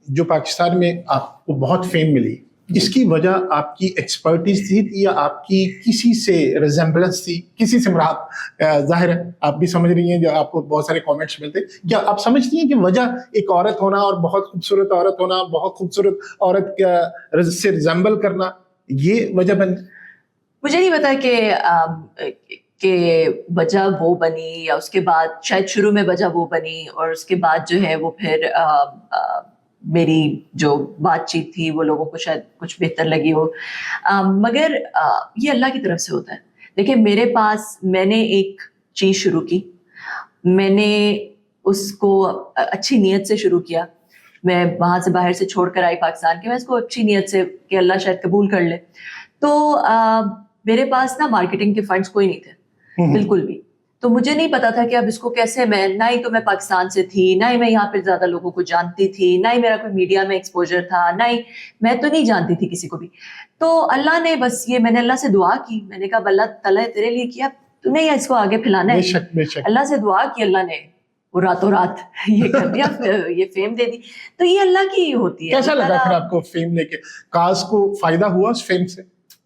جو پاکستان میں آپ کو بہت فیم ملی, اس کی وجہ آپ کی ایکسپرٹیز تھی یا آپ کی کسی سے ریزمبلنس تھی, کسی سے مراد ظاہر ہے آپ بھی سمجھ رہی ہیں, جو آپ کو بہت سارے کامنٹس ملتے, کیا آپ سمجھتی ہیں کہ وجہ ایک عورت ہونا اور بہت خوبصورت عورت ہونا, بہت خوبصورت عورت سے ریزمبل کرنا, یہ وجہ بن؟ مجھے نہیں پتا کہ وجہ وہ بنی یا اس کے بعد شاید شروع میں وجہ وہ بنی اور اس کے بعد جو ہے وہ پھر میری جو بات چیت تھی وہ لوگوں کو شاید کچھ بہتر لگی ہو, مگر یہ اللہ کی طرف سے ہوتا ہے. دیکھیں میرے پاس میں نے ایک چیز شروع کی, میں نے اس کو اچھی نیت سے شروع کیا, میں وہاں سے باہر سے چھوڑ کر آئی پاکستان کے, میں اس کو اچھی نیت سے کہ اللہ شاید قبول کر لے. تو میرے پاس نا مارکیٹنگ کے فنڈز کوئی نہیں تھے بالکل بھی, تو مجھے نہیں پتا تھا کہ اب اس کو کیسے, میں نہ ہی تو میں پاکستان سے تھی, نہ ہی میں یہاں پہ زیادہ لوگوں کو جانتی تھی, نہ ہی میرا کوئی میڈیا میں ایکسپوجر تھا, نہ ہی میں تو نہیں جانتی تھی کسی کو بھی. تو اللہ نے بس یہ, میں نے اللہ سے دعا کی, میں نے کہا اللہ تعالیٰ تیرے لیے کیا, تو نے اس کو آگے پھیلانا ہے. اللہ سے دعا کی, اللہ نے وہ راتوں رات یہ کر دیا, یہ فیم دے دی. تو یہ اللہ کی ہوتی ہے. کیسا لگا پھر آپ کو فیم لے کے؟ کاز کو فائدہ ہوا اس فیم سے؟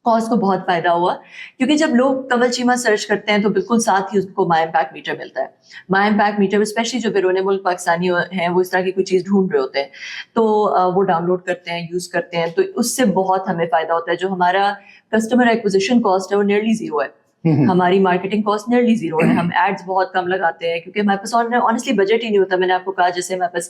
کاز کو بہت فائدہ ہوا, کیونکہ جب لوگ کنول چیمہ سرچ کرتے ہیں تو بالکل ساتھ ہی اس کو مائی امپیکٹ میٹر ملتا ہے. مائی امپیکٹ میٹر اسپیشلی جو بیرون ملک پاکستانی ہیں وہ اس طرح کی کوئی چیز ڈھونڈ رہے ہوتے ہیں تو وہ ڈاؤن لوڈ کرتے ہیں, یوز کرتے ہیں, تو اس سے بہت ہمیں فائدہ ہوتا ہے. جو ہمارا کسٹمر ایکوزیشن کاسٹ ہے وہ نیئرلی زیرو ہے, ہماری مارکیٹنگ کاسٹ نیئرلی زیرو ہے. ہم ایڈز بہت کم لگاتے ہیں کیونکہ ہمارے پاس آنیسٹلی بجٹ ہی نہیں ہوتا. میں نے آپ کو کہا جیسے ہمارے پاس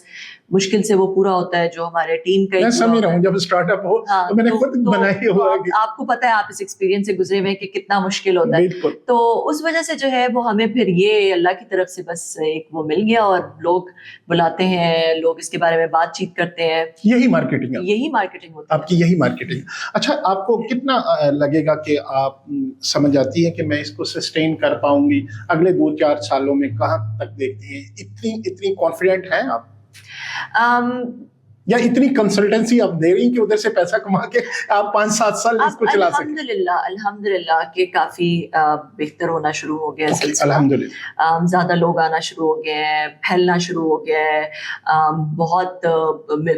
مشکل سے وہ پورا ہوتا ہے جو ہمارے ٹیم کا. میں سمجھ رہا ہوں جب اسٹارٹ اپ ہو تو میں نے خود بنائی ہوا ہے, آپ کو پتہ ہے, آپ اس ایکسپیرینس سے گزرے ہوئے کہ کتنا مشکل ہوتا ہے. تو اس وجہ سے جو ہے وہ ہمیں پھر یہ اللہ کی طرف سے بس ایک وہ مل گیا, اور لوگ بلاتے ہیں, لوگ اس کے بارے میں بات چیت کرتے ہیں. یہی مارکیٹنگ ہے, یہی مارکیٹنگ ہوتی ہے آپ کی, یہی مارکیٹنگ. اچھا, آپ کو کتنا لگے گا کہ آپ سمجھ آتی ہے کہ میں اس کو سسٹین کر پاؤں گی اگلے 2-4 سالوں میں؟ کہاں تک دیکھتی ہیں؟ اتنی کانفیڈنٹ ہیں آپ, یا اتنی کنسلٹنسی آپ دے رہی ہیں کہ ادھر سے پیسہ کما کے آپ 5-7 سال اس کو چلا سکیں؟ الحمدللہ کہ کافی بہتر ہونا شروع ہو گیا ہے, الحمدللہ زیادہ لوگ آنا شروع ہو گئے ہیں, پھیلنا شروع ہو گیا ہے. بہت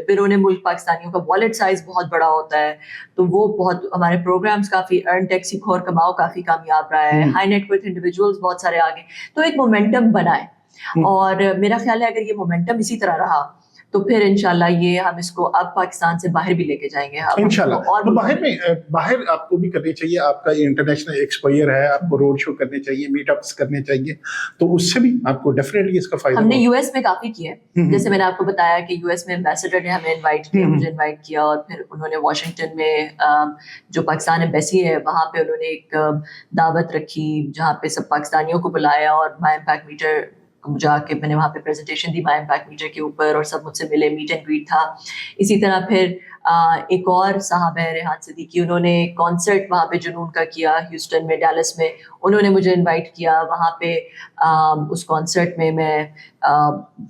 بیرون ملک پاکستانیوں کا والیٹ سائز بہت بڑا ہوتا ہے, تو وہ بہت, ہمارے پروگرامز کافی, ارن ٹیک سیکھو اور کماؤ کافی کامیاب رہا ہے. ہائی نیٹ ورتھ انڈیویجولز بہت سارے آگے, تو ایک مومنٹم بنا ہے. اور میرا خیال ہے اگر یہ مومنٹم اسی طرح رہا تو پھر انشاءاللہ یہ ہم اس کو اب پاکستان سے باہر بھی لے کے جائیں گے انشاءاللہ. اور باہر آپ کو بھی کرنی چاہیے, آپ کا انٹرنیشنل ایکسپوئر ہے, آپ کو روڈ شو کرنے چاہیے, میٹ اپس کرنے چاہیے, تو اس سے بھی آپ کو ڈیفینیٹلی اس کا فائدہ. ہم نے یو ایس میں کافی کیا ہے, جیسے میں نے آپ کو بتایا کہ یو ایس میں ایمبیسڈر نے ہمیں انوائٹ کیا, مجھے انوائٹ کیا, اور پھر انہوں نے واشنگٹن میں جو پاکستان ایمبیسی ہے وہاں پہ انہوں نے ایک دعوت رکھی جہاں پہ سب پاکستانیوں کو بلایا, اور مائی امپیکٹ میٹر جا کے میں نے وہاں پہ پریزنٹیشن دی مائی امپیکٹ میٹر کے اوپر, اور سب مجھ سے ملے, میٹ اینڈ گریٹ تھا. اسی طرح پھر ایک اور صاحب ہے ریحان صدیقی, انہوں نے کانسرٹ وہاں پہ جنون کا کیا ہیوسٹن میں, ڈیلس میں, انہوں نے مجھے انوائٹ کیا وہاں پہ. اس کانسرٹ میں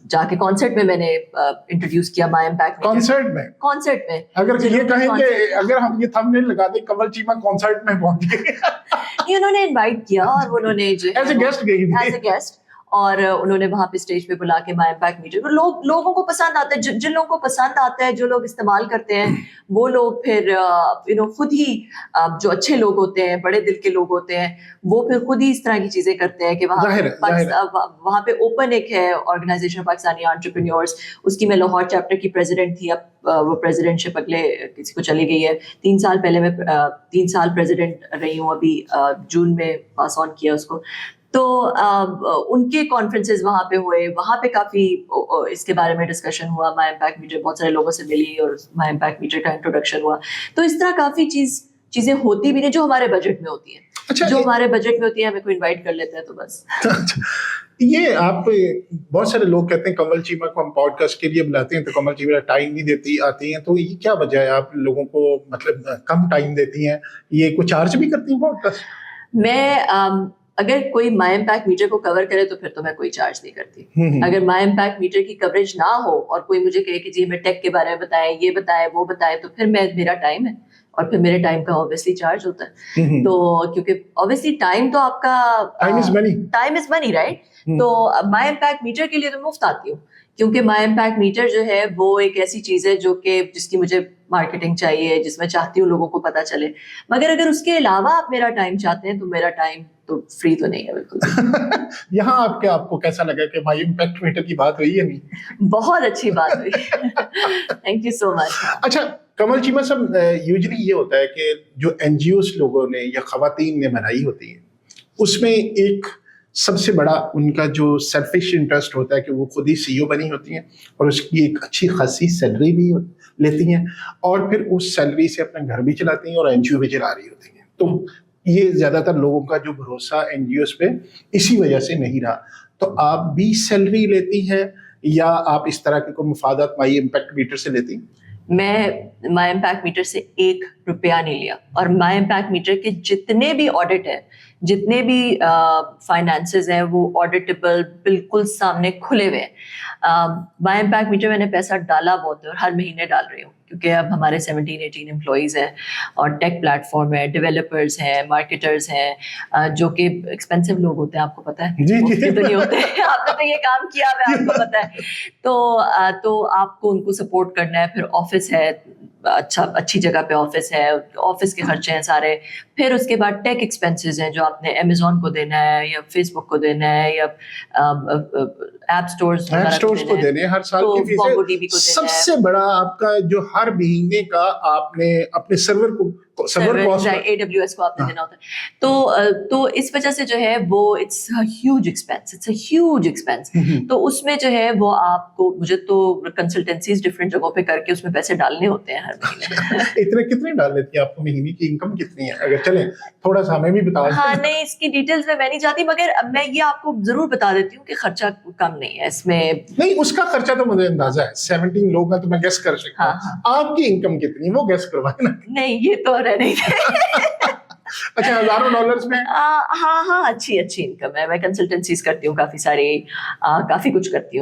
جا کے کانسرٹ میں نے انٹروڈیوس کیا مائی امپیکٹ کانسرٹ میں اگر یہ کہیں کہ اگر ہم یہ تھمبنیل لگا دیں کنول چیمہ کانسرٹ میں پہنچ گئے, یہ انہوں نے انوائٹ کیا, اور انہوں نے جو ایز اے گیسٹ, اور انہوں نے وہاں پہ اسٹیج پہ بلا کے مائی امپیکٹ میٹر, لوگوں کو پسند آتا ہے, جن لوگوں کو پسند آتا ہے, جو لوگ استعمال کرتے ہیں, وہ لوگ پھر خود ہی, جو اچھے لوگ ہوتے ہیں, بڑے دل کے لوگ ہوتے ہیں, وہ پھر خود ہی اس طرح کی چیزیں کرتے ہیں کہ وہاں پہ اوپن ایک ہے آرگنائزیشن پاکستانی انٹرپرینیورز, اس کی میں لاہور چیپٹر کی پریزیڈنٹ تھی. اب وہ پریزیڈنٹ شپ اگلے کسی کو چلی گئی ہے. 3 سال پہلے میں 3 سال پریزیڈنٹ رہی ہوں, ابھی جون میں پاس آن کیا اس کو. تو ان کے کانفرنسز وہاں پہ ہوئے, وہاں پہ کافی اس کے بارے میں ڈسکشن ہوا. مائی امپیکٹ میٹر, بہت سارے لوگوں سے ملی اور مائی امپیکٹ میٹر کا انٹروڈکشن ہوا. تو اس طرح کافی چیزیں ہوتی بھی نہیں جو ہمارے بجٹ میں ہوتی ہیں. جو ہمارے بجٹ میں ہوتی ہے ہمیں کوئی انوائٹ کر لیتا ہے تو بس. یہ آپ بہت سارے لوگ کہتے ہیں کنول چیمہ کو ہم پوڈ کاسٹ کے لیے بلاتے ہیں تو کنول چیمہ ٹائم نہیں دیتی آتی ہیں, تو یہ کیا وجہ ہے آپ لوگوں کو مطلب کم ٹائم دیتی ہیں؟ یہ کوئی چارج بھی کرتی ہیں پوڈ کاسٹ؟ میں اگر کوئی مائی امپیکٹ میٹر کو کور کرے تو پھر تو میں کوئی چارج نہیں کرتی. اگر مائی امپیکٹ میٹر کی کوریج نہ ہو اور کوئی مجھے کہے کہ جی ہمیں ٹیک کے بارے میں بتائیں, یہ بتائیں, وہ بتائیں, تو پھر میرا ٹائم ہے اور پھر میرے ٹائم کا obviously چارج ہوتا ہے. تو کیونکہ obviously ٹائم تو آپ کا ٹائم از منی رائٹ. تو مائی امپیکٹ میٹر کے لیے تو مفت آتی ہوں, کیونکہ مائی امپیکٹ میٹر جو ہے وہ ایک ایسی چیز ہے جو کہ جس کی مجھے مارکیٹنگ چاہیے, جس میں چاہتی ہوں لوگوں کو پتہ چلے, مگر اگر اس کے علاوہ آپ میرا ٹائم چاہتے ہیں تو میرا ٹائم تو فری تو نہیں ہے بالکل. یہاں آپ کو کیسا لگا کہ مائی امپیکٹ میٹر کی بات ہوئی ہے نہیں؟ بہت اچھی بات ہوئی, تھینک یو سو مچ. اچھا کمل چیمہ صاحب, یوزلی یہ ہوتا ہے کہ جو این جی اوز لوگوں نے یا خواتین نے بنائی ہوتی ہیں اس میں ایک سب سے بڑا ان کا جو سیلفش انٹرسٹ ہوتا ہے کہ وہ خود ہی سی او بنی ہوتی ہیں اور اس کی ایک اچھی خاصی سیلری بھی لیتی ہیں اور پھر اس سیلری سے اپنا گھر بھی چلاتی ہیں اور این جی او بھی چلا رہی ہوتی ہیں. تو یہ زیادہ تر لوگوں کا جو بھروسہ این جی اوز پہ اسی وجہ سے نہیں رہا. تو آپ بھی سیلری لیتی ہیں یا آپ اس طرح کے کوئی مفادات مائی امپیکٹ میٹر سے لیتی ہیں؟ میں مائی امپیکٹ میٹر سے 1 روپیہ نہیں لیا, اور مائی امپیکٹ میٹر کے جتنے بھی آڈٹ ہیں, جتنے بھی فائنانسز ہیں, وہ آڈیٹیبل, بالکل سامنے کھلے ہوئے ہیں. مائی امپیکٹ میٹر میں نے پیسہ ڈالا بہت ہے اور ہر مہینے ڈال رہی ہوں, کیونکہ اب ہمارے 17-18 امپلائیز ہیں اور ٹیک پلیٹ فارم ہے, ڈیولپرز ہیں, مارکیٹرز ہیں, جو کہ ایکسپینسو لوگ ہوتے ہیں, آپ کو پتہ ہے, مفت تو نہیں ہوتے, آپ نے تو یہ کام کیا ہوا ہے, آپ کو پتہ ہے. تو آپ کو ان کو سپورٹ کرنا ہے. پھر آفس ہے, اچھی جگہ پہ آفس ہے, آفس کے خرچے ہیں سارے. پھر اس کے بعد ٹیک ایکسپینسز ہیں جو آپ نے امیزون کو دینا ہے یا فیس بک کو دینا ہے یا ایپ اسٹورز کو دینے, ہر سال کی فیس. سب سے بڑا آپ کا جو ہر مہینے کا آپ نے اپنے سرور AWS کو آپ نے دینا ہوتا ہے. تو اس وجہ سے جو ہے وہ اٹس ہیوج ایکسپینس. تو اس میں جو ہے وہ آپ کو, مجھے تو کنسلٹنسیز ڈفرینٹ جگہوں پہ کر کے اس میں پیسے ڈالنے ہوتے ہیں ہر مہینے. کتنے ڈال لیتی ہیں آپ کو, مہینے کی انکم کتنی ہے اگر چلیں تھوڑا سا ہمیں بھی بتا دیں؟ ہاں نہیں, اس کی ڈیٹیلز میں نہیں جاتی, مگر میں یہ آپ کو ضرور بتا دیتی ہوں کہ خرچہ کم نہیں ہے اس میں. نہیں, اس کا خرچہ تو مجھے اندازہ ہے, 17 لوگ ہیں تو میں گیس کر سکتا ہوں. آپ کی انکم کتنی ہے وہ گیس کروائے نا. نہیں یہ تو رہ نہیں. اچھا, $1000 میں؟ ہاں اچھی انکم ہے. میں کنسلٹنسیز کرتی ہوں کافی ساری, کافی کچھ کرتی ہوں.